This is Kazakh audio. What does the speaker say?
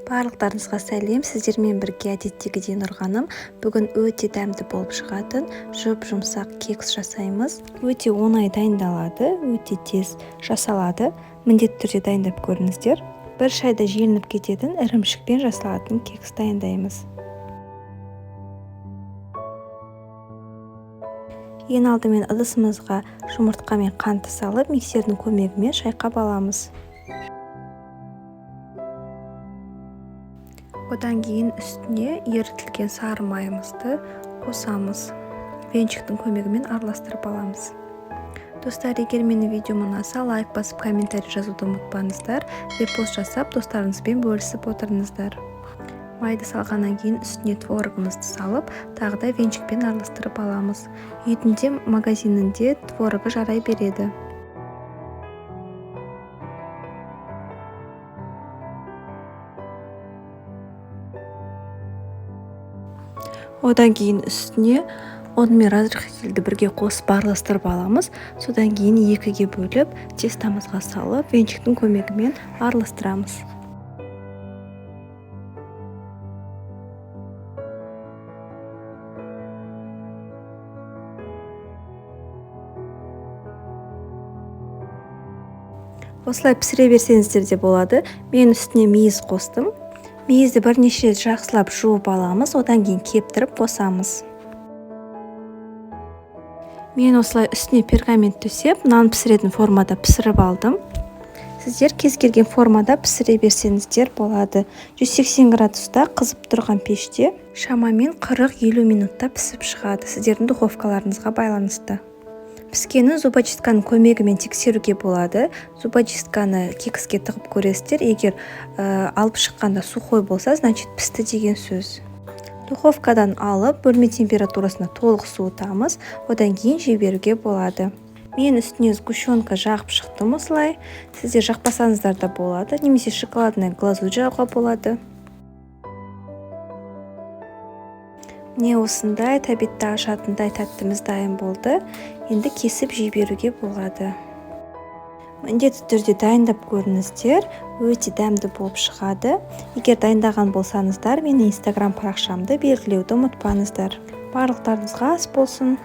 Барлықтарыңызға сәлем, сіздермен бірге әдеттегідей Нұрғаным. Бүгін өте дәмді болып шығатын жұп-жұмсақ кекс жасаймыз. Өте оңай дайындалады, өте тез жасалады. Міндетті түрде дайындап көріңіздер. Бір шайда желініп кететін ірімшікпен жасалатын кекс дайындаймыз. Ең алдымен ыдысымызға жұмыртқа мен қантты салып, миксердің көмегімен шайқап аламыз. Одан кейін үстіне ерітілген сары майымызды қосамыз. Венчиктің көмегімен араластырып аламыз. Достар, егер мені видеом ұнаса, лайк басып, комментарий жазуды ұмытпаңыздар. Репост жасап, достарыңызбен бөлісіп отырыңыздар. Майды салғаннан кейін үстіне творогымызды салып, тағы да венчикпен араластырып аламыз. Үйдің магазинінде творогы жарай береді. Одан кейін үстіне ұн мен разрыхлителді бірге қосып араластырып аламыз. Содан кейін екіге бөліп, тестамызға салып, венчиктің көмегімен араластырамыз. Осылай пісіре берсеңіздер де болады. Мен үстіне мейіз қостым. Мейізді бірнеше рет жақсылап жуып аламыз, одан кейін кептіріп қосамыз. Мен осылай үстіне пергамент төсеп, нан пісіретін формада пісіріп алдым. Сіздер кез келген формада пісіре берсеңіздер болады. 180 градуста қызып тұрған пеште шамамен 40-50 минутта пісіп шығады. Сіздердің духовкаларыңызға байланысты. Піскенін зубочистканың көмегімен тексеруге болады. Зубочистканы кекске тығып көресіздер. Егер алып шыққанда сухой болса, значит пісті деген сөз. Духовкадан алып, бөлме температурасына толық суытамыз. Одан кейін жіберуге болады. Мен үстіне сгущенка жағып шықтым осылай. Сіздер жақпасаңыздар да болады. Немесе шоколадный глазурь жағуға болады. Не осындай тәбетті ашатындай тәттіміз дайын болды. Енді кесіп жіберуге болады. Міндетті түрде дайындап көріңіздер. Өте дәмді болып шығады. Егер дайындаған болсаңыздар, мені Instagram парақшамды белгілеуді ұмытпаңыздар. Барлықтарыңызға ас болсын.